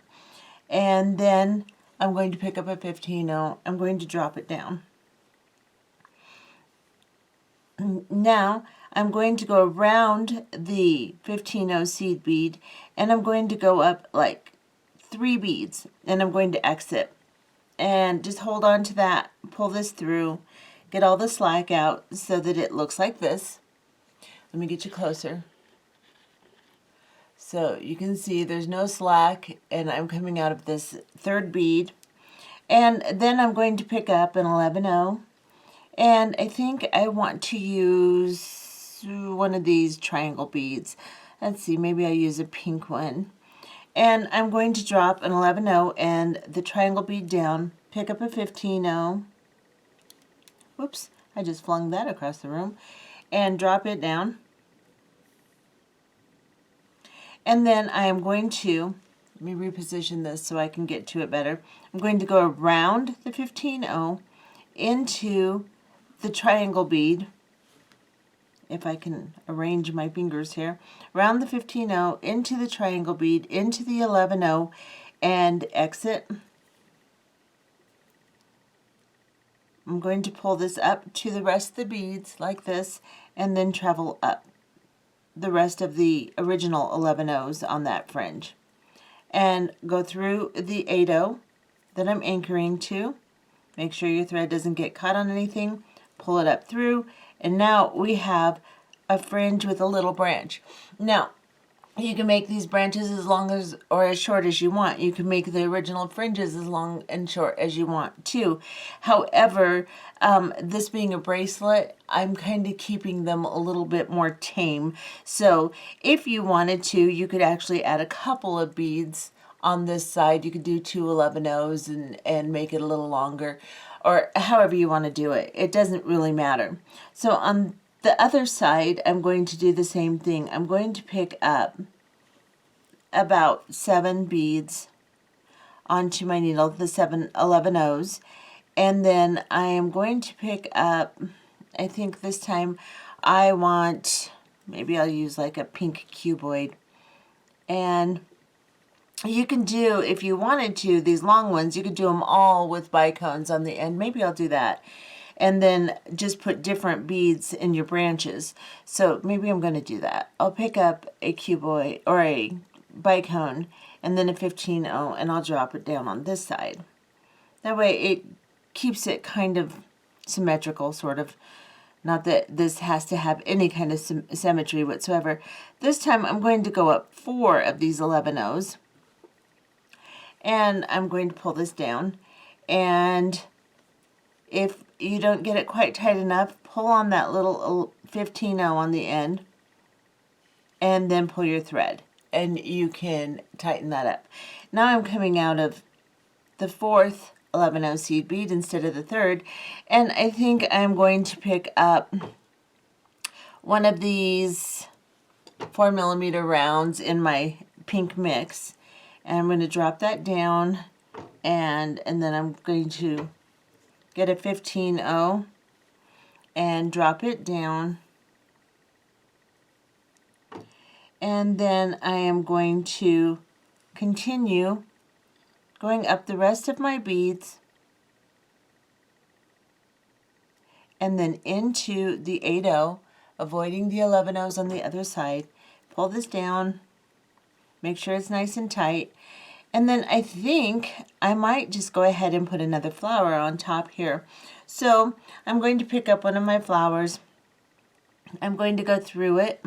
And then I'm going to pick up a 15/0. I'm going to drop it down. Now I'm going to go around the 15/0 seed bead, and I'm going to go up like 3 beads, and I'm going to exit. And just hold on to that, pull this through, get all the slack out so that it looks like this. Let me get you closer. So you can see there's no slack, and I'm coming out of this 3rd bead. And then I'm going to pick up an 11/0. And I think I want to use one of these triangle beads. Let's see, maybe I'll use a pink one. And I'm going to drop an 11/0 and the triangle bead down, pick up a 15/0. Whoops, I just flung that across the room. And drop it down. And then I am going to, let me reposition this so I can get to it better. I'm going to go around the 15/0 into the triangle bead, if I can arrange my fingers here, around the 15/0 into the triangle bead, into the 11/0, and exit. I'm going to pull this up to the rest of the beads like this, and then travel up the rest of the original 11/0s on that fringe. And go through the 8/0 that I'm anchoring to. Make sure your thread doesn't get caught on anything. Pull it up through, and now we have a fringe with a little branch. Now, you can make these branches as long as or as short as you want. You can make the original fringes as long and short as you want too. However, this being a bracelet, I'm kind of keeping them a little bit more tame. So if you wanted to, you could actually add a couple of beads on this side. You could do 2 11/0s and make it a little longer, or however you want to do it. It doesn't really matter. So on the other side, I'm going to do the same thing. I'm going to pick up about 7 beads onto my needle, the 7 11/0s, and then I am going to pick up, I think this time I want, maybe I'll use like a pink cuboid. And you can do, if you wanted to, these long ones, you could do them all with bicones on the end. Maybe I'll do that. And then just put different beads in your branches. So maybe I'm going to do that. I'll pick up a cuboid or a bicone and then a 15/0, and I'll drop it down on this side. That way it keeps it kind of symmetrical, sort of. Not that this has to have any kind of symmetry whatsoever. This time I'm going to go up 4 of these 11/0s. And I'm going to pull this down. And if you don't get it quite tight enough, pull on that little 15/0 on the end and then pull your thread, and you can tighten that up. Now I'm coming out of the 4th 11/0 seed bead instead of the 3rd, and I think I'm going to pick up one of these 4mm rounds in my pink mix, And I'm going to drop that down, and then I'm going to get a 15-0 and drop it down. And then I am going to continue going up the rest of my beads and then into the 8-0, avoiding the 11-0s on the other side. Pull this down, make sure it's nice and tight. And then I think I might just go ahead and put another flower on top here. So I'm going to pick up one of my flowers. I'm going to go through it.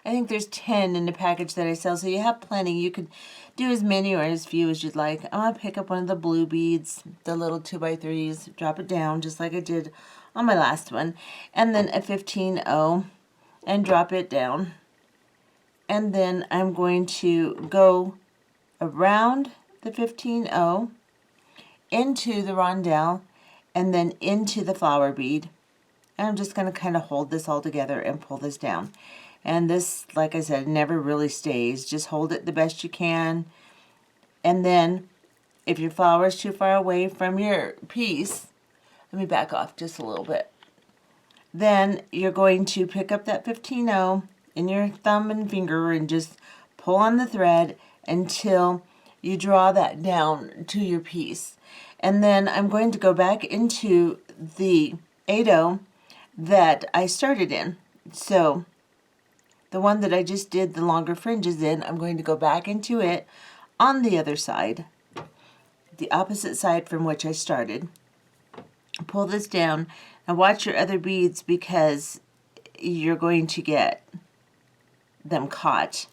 I think there's 10 in the package that I sell, so you have plenty. You could do as many or as few as you'd like. I'm going to pick up one of the blue beads, the little 2x3s, drop it down just like I did on my last one, and then a 15-0 and drop it down. And then I'm going to go around the 15-0 into the rondelle and then into the flower bead. And I'm just going to kind of hold this all together and pull this down. And this, like I said, never really stays. Just hold it the best you can. And then, if your flower is too far away from your piece, let me back off just a little bit. Then you're going to pick up that 15-0 in your thumb and finger and just pull on the thread until you draw that down to your piece. And then I'm going to go back into the 8-0 that I started in. So the one that I just did the longer fringes in, I'm going to go back into it on the other side, the opposite side from which I started. Pull this down and watch your other beads because you're going to get them caught.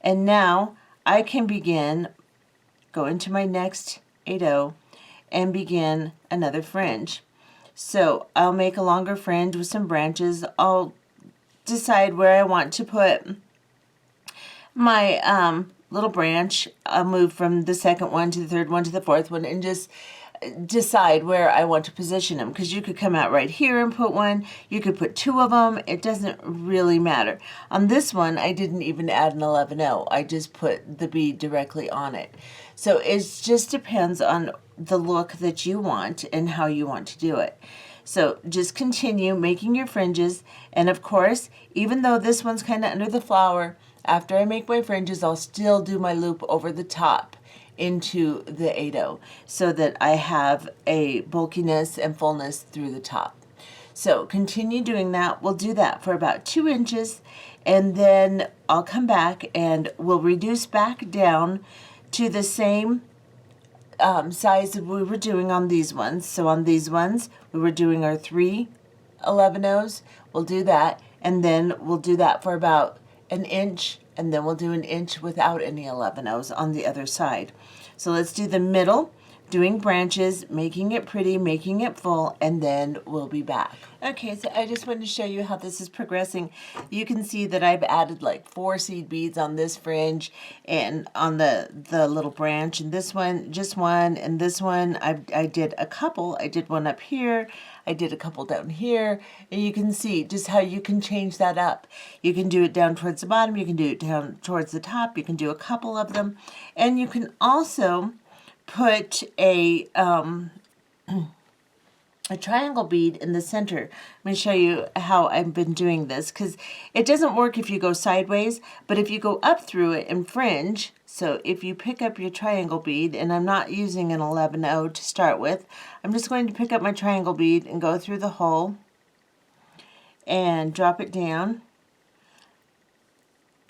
And now I can begin, go into my next 8-0 and begin another fringe. So I'll make a longer fringe with some branches. I'll decide where I want to put my little branch. I'll move from the second one to the third one to the fourth one and just decide where I want to position them, because you could come out right here and put one. You could put two of them. It doesn't really matter. On this one, I didn't even add an 11-0. I just put the bead directly on it. So it just depends on the look that you want and how you want to do it. So just continue making your fringes. And of course, even though this one's kind of under the flower, after I make my fringes, I'll still do my loop over the top into the 8-0 so that I have a bulkiness and fullness through the top. So continue doing that. We'll do that for about 2 inches, and then I'll come back and we'll reduce back down to the same size that we were doing on these ones. So on these ones, we were doing our 3 11-0s. We'll do that, and then we'll do that for about an inch, and then we'll do an inch without any 11-0s on the other side. So let's do the middle, doing branches, making it pretty, making it full, and then we'll be back. Okay, so I just wanted to show you how this is progressing. You can see that I've added like 4 seed beads on this fringe and on the little branch, and this one, just one, and this one, I did a couple. I did one up here, I did a couple down here, and you can see just how you can change that up. You can do it down towards the bottom, you can do it down towards the top, you can do a couple of them, and you can also put a triangle bead in the center. I'm going to show you how I've been doing this, because it doesn't work if you go sideways, but if you go up through it and fringe, so if you pick up your triangle bead, and I'm not using an 11-0 to start with, I'm just going to pick up my triangle bead and go through the hole and drop it down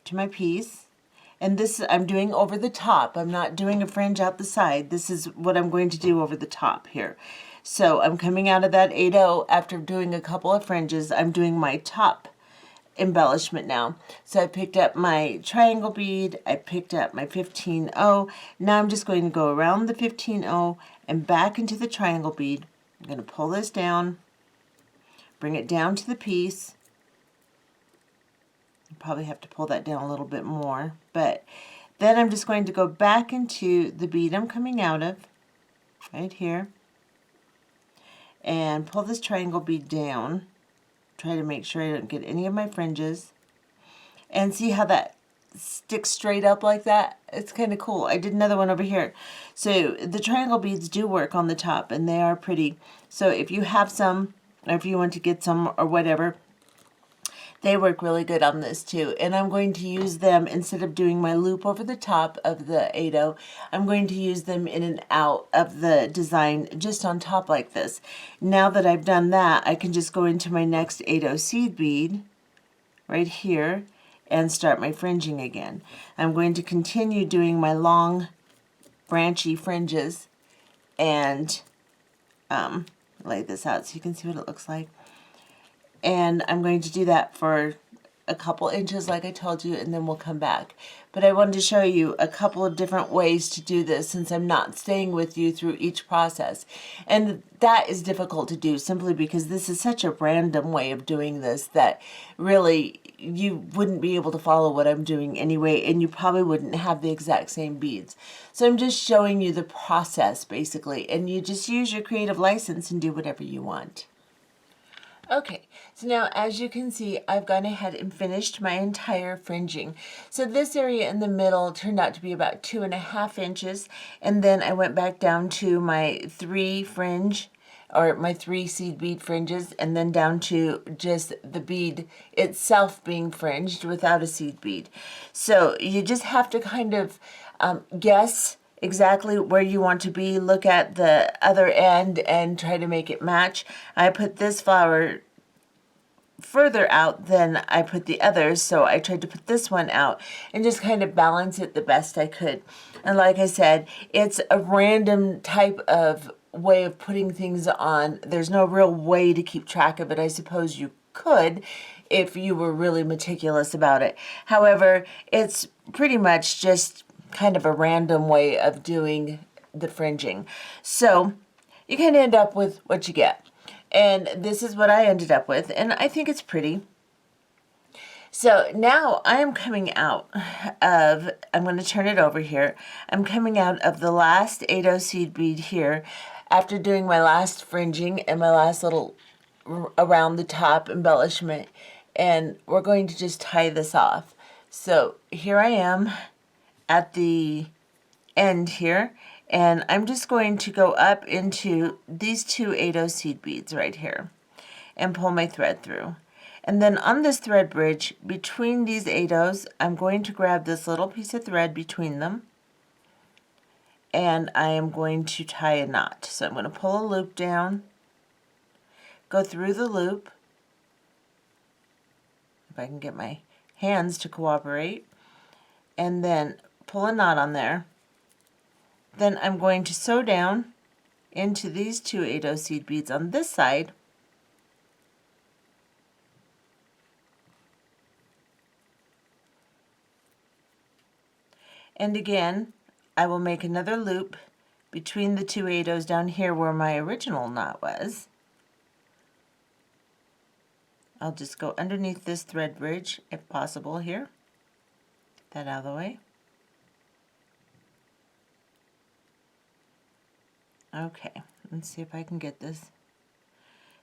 to my piece. And this I'm doing over the top. I'm not doing a fringe out the side. This is what I'm going to do over the top here. So I'm coming out of that 8-0 after doing a couple of fringes. I'm doing my top embellishment now. So I picked up my triangle bead. I picked up my 15-0. Now I'm just going to go around the 15-0 and back into the triangle bead. I'm going to pull this down, bring it down to the piece. Probably have to pull that down a little bit more, but then I'm just going to go back into the bead I'm coming out of right here and pull this triangle bead down try to make sure I don't get any of my fringes. And see how that sticks straight up like that? It's kind of cool. I did another one over here. So the triangle beads do work on the top, and they are pretty. So if you have some, or if you want to get some or whatever, they work really good on this too. And I'm going to use them, instead of doing my loop over the top of the 8-0, I'm going to use them in and out of the design just on top like this. Now that I've done that, I can just go into my next 8-0 seed bead right here and start my fringing again. I'm going to continue doing my long branchy fringes and lay this out so you can see what it looks like. And I'm going to do that for a couple inches like I told you, and then we'll come back. But I wanted to show you a couple of different ways to do this since I'm not staying with you through each process. And that is difficult to do simply because this is such a random way of doing this that really you wouldn't be able to follow what I'm doing anyway, and you probably wouldn't have the exact same beads. So I'm just showing you the process basically, and you just use your creative license and do whatever you want. Okay, so now as you can see, I've gone ahead and finished my entire fringing. So this area in the middle turned out to be about 2.5 inches, and then I went back down to my 3 fringe, or my 3 seed bead fringes, and then down to just the bead itself being fringed without a seed bead. So you just have to kind of guess exactly where you want to be, look at the other end and try to make it match. I put this flower further out than I put the others, so I tried to put this one out and just kind of balance it the best I could. And like I said, it's a random type of way of putting things on. There's no real way to keep track of it. I suppose you could if you were really meticulous about it. However, it's pretty much just kind of a random way of doing the fringing. So you kind of end up with what you get. And this is what I ended up with, and I think it's pretty. So now I am coming out of, I'm going to turn it over here, I'm coming out of the last 8-0 seed bead here after doing my last fringing and my last little around the top embellishment, and we're going to just tie this off. So here I am at the end here, and I'm just going to go up into these 2 8-0 seed beads right here and pull my thread through. And then on this thread bridge between these 8-0s, I'm going to grab this little piece of thread between them, and I am going to tie a knot. So I'm going to pull a loop down, go through the loop, if I can get my hands to cooperate, and then pull a knot on there. Then I'm going to sew down into these 2 8-0 seed beads on this side, and again I will make another loop between the 2 8-0s down here where my original knot was. I'll just go underneath this thread bridge if possible here. Get that out of the way. Okay, let's see if I can get this.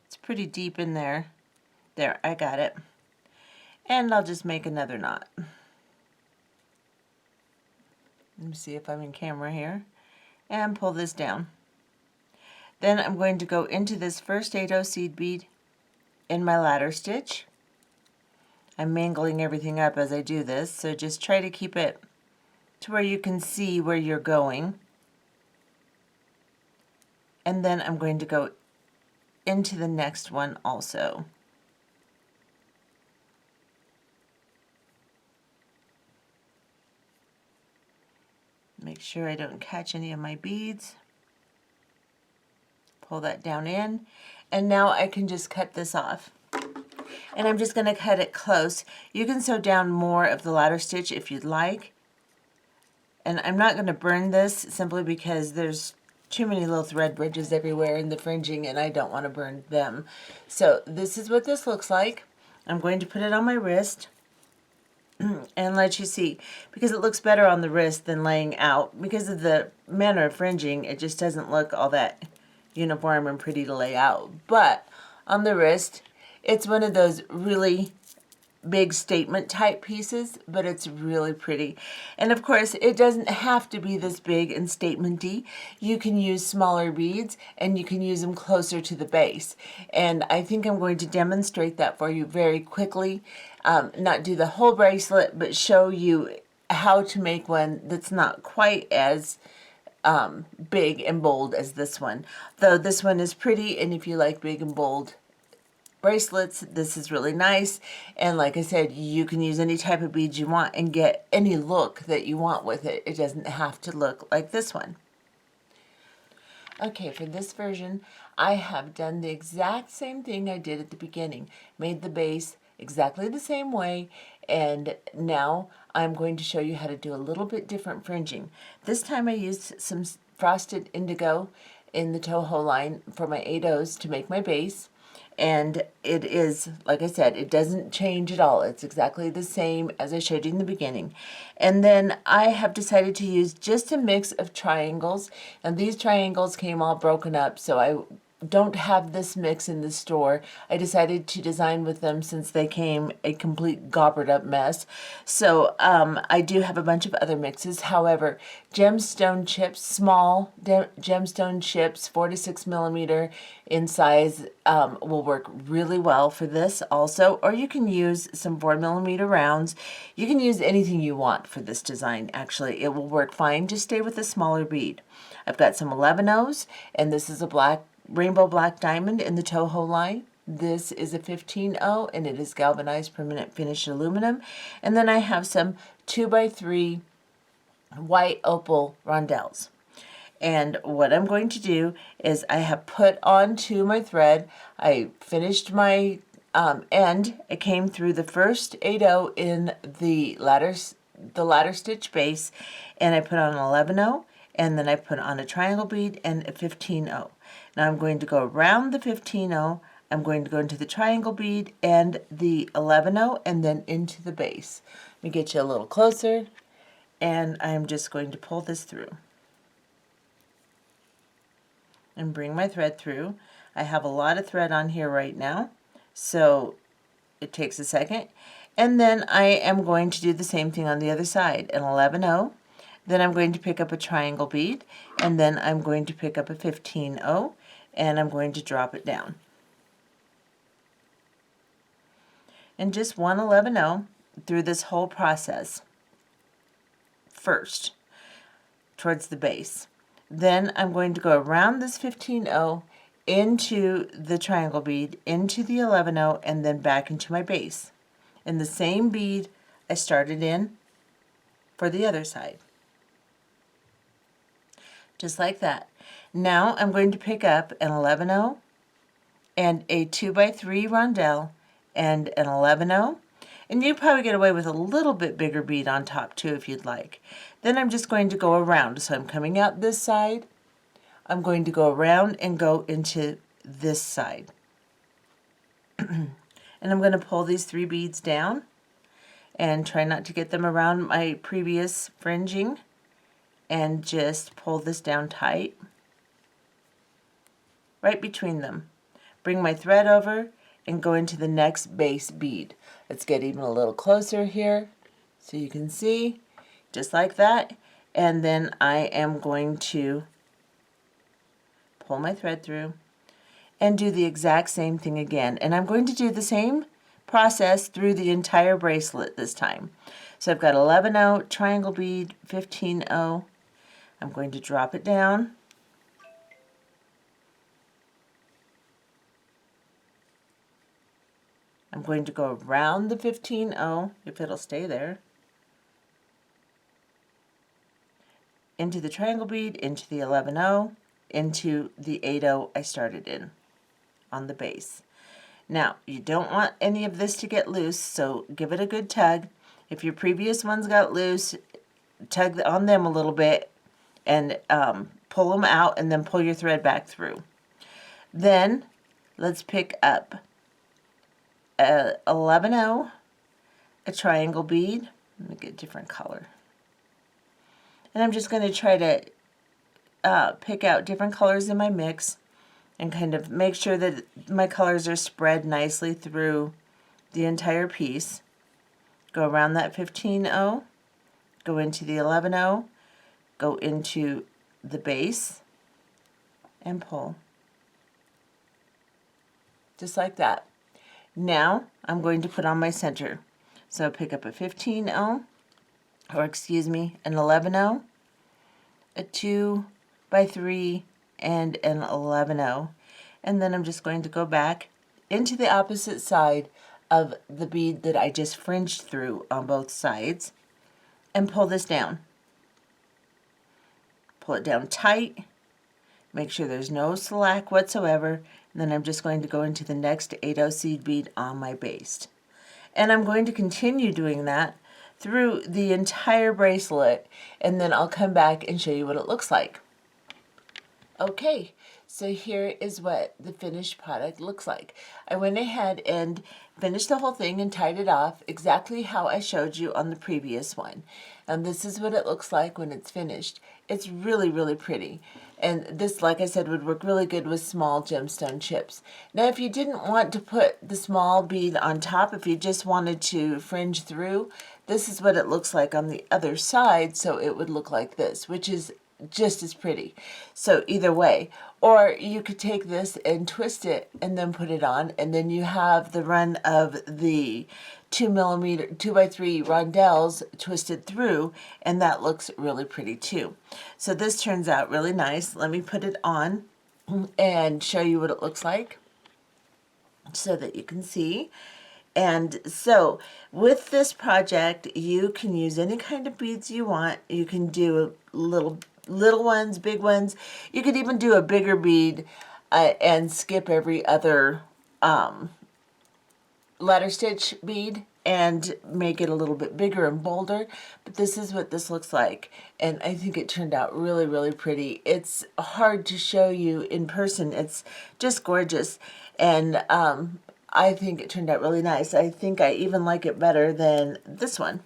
It's pretty deep in there. There, I got it. And I'll just make another knot. Let me see if I'm in camera here. And pull this down. Then I'm going to go into this first 8-0 seed bead in my ladder stitch. I'm mangling everything up as I do this, so just try to keep it to where you can see where you're going. And then I'm going to go into the next one also. Make sure I don't catch any of my beads. Pull that down in, and now I can just cut this off. And I'm just going to cut it close. You can sew down more of the ladder stitch if you'd like. And I'm not going to burn this simply because there's too many little thread bridges everywhere in the fringing and I don't want to burn them. So this is what this looks like. I'm going to put it on my wrist and let you see, because it looks better on the wrist than laying out. Because of the manner of fringing, it just doesn't look all that uniform and pretty to lay out. But on the wrist, It's one of those really big statement type pieces, but it's really pretty. And of course, it doesn't have to be this big and statementy. You can use smaller beads and you can use them closer to the base. And I think I'm going to demonstrate that for you very quickly. Not do the whole bracelet, but show you how to make one that's not quite as big and bold as this one. Though this one is pretty, and if you like big and bold bracelets, this is really nice. And like I said, you can use any type of beads you want and get any look that you want with it. It doesn't have to look like this one. Okay, for this version, I have done the exact same thing I did at the beginning. Made the base exactly the same way, and now I'm going to show you how to do a little bit different fringing. This time I used some frosted indigo in the Toho line for my 8/0s to make my base. And it is, like I said, it doesn't change at all. It's exactly the same as I showed you in the beginning. And then I have decided to use just a mix of triangles. And these triangles came all broken up, so I don't have this mix in the store. I decided to design with them since they came a complete gobbled up mess. So I do have a bunch of other mixes. However, gemstone chips, small gemstone chips, 4 to 6 millimeter in size, will work really well for this also. Or you can use some 4 millimeter rounds. You can use anything you want for this design. Actually, it will work fine. Just stay with a smaller bead. I've got some 11/0s, and this is a rainbow black diamond in the Toho line. This is a 15/0, and it is galvanized permanent finish aluminum. And then I have some 2x3 white opal rondelles. And what I'm going to do is I have put onto my thread, I finished my end. I came through the first 8/0 in the ladder stitch base, and I put on an 11/0, and then I put on a triangle bead and a 15/0. Now I'm going to go around the 15/0, I'm going to go into the triangle bead and the 11/0, and then into the base. Let me get you a little closer, and I'm just going to pull this through and bring my thread through. I have a lot of thread on here right now, so it takes a second. And then I am going to do the same thing on the other side, an 11/0. Then I'm going to pick up a triangle bead, and then I'm going to pick up a 15/0, and I'm going to drop it down. And just one 11/0 through this whole process first, towards the base. Then I'm going to go around this 15/0 into the triangle bead, into the 11/0, and then back into my base. In the same bead I started in for the other side. Just like that. Now I'm going to pick up an 11/0 and a 2x3 rondelle and an 11/0. And you probably get away with a little bit bigger bead on top too if you'd like. Then I'm just going to go around. So I'm coming out this side. I'm going to go around and go into this side. And I'm going to pull these 3 beads down and try not to get them around my previous fringing, and just pull this down tight right between them. Bring my thread over and go into the next base bead. Let's get even a little closer here so you can see, just like that. And then I am going to pull my thread through and do the exact same thing again. And I'm going to do the same process through the entire bracelet this time. So I've got 11/0, triangle bead, 15/0. I'm going to drop it down. I'm going to go around the 15/0, if it'll stay there, into the triangle bead, into the 11/0, into the 8/0 I started in on the base. Now, you don't want any of this to get loose, so give it a good tug. If your previous ones got loose, tug on them a little bit and pull them out, and then pull your thread back through. Then let's pick up a 11/0, a triangle bead. Let me get a different color. And I'm just going to try to pick out different colors in my mix and kind of make sure that my colors are spread nicely through the entire piece. Go around that 15-0, go into the 11-0, go into the base, and pull. Just like that. Now I'm going to put on my center. So pick up a 15-0, or excuse me, an 11-0, a 2 by 3, and an 11-0. And then I'm just going to go back into the opposite side of the bead that I just fringed through on both sides and pull this down. Pull it down tight, make sure there's no slack whatsoever, and then I'm just going to go into the next 8-0 seed bead on my base. And I'm going to continue doing that through the entire bracelet, and then I'll come back and show you what it looks like. Okay, so here is what the finished product looks like. I went ahead and finished the whole thing and tied it off exactly how I showed you on the previous one. And this is what it looks like when it's finished. It's really, really pretty. And this, like I said, would work really good with small gemstone chips. Now, if you didn't want to put the small bead on top, if you just wanted to fringe through, this is what it looks like on the other side, so it would look like this, which is just as pretty. So either way, or you could take this and twist it and then put it on, and then you have the run of the 2mm 2x3 rondelles twisted through, and that looks really pretty too. So this turns out really nice. Let me put it on and show you what it looks like so that you can see. And so with this project, you can use any kind of beads you want. You can do little ones, big ones. You could even do a bigger bead and skip every other ladder stitch bead and make it a little bit bigger and bolder. But this is what this looks like, and I think it turned out really, really pretty. It's hard to show you in person. It's just gorgeous, and I think it turned out really nice. I think I even like it better than this one.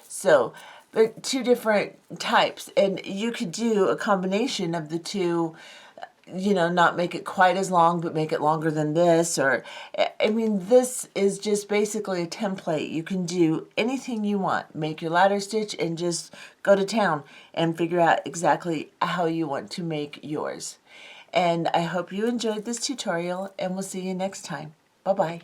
So they're two different types, and you could do a combination of the two, you know, not make it quite as long, but make it longer than this. Or, I mean, this is just basically a template. You can do anything you want. Make your ladder stitch and just go to town and figure out exactly how you want to make yours. And I hope you enjoyed this tutorial, and we'll see you next time. Bye-bye.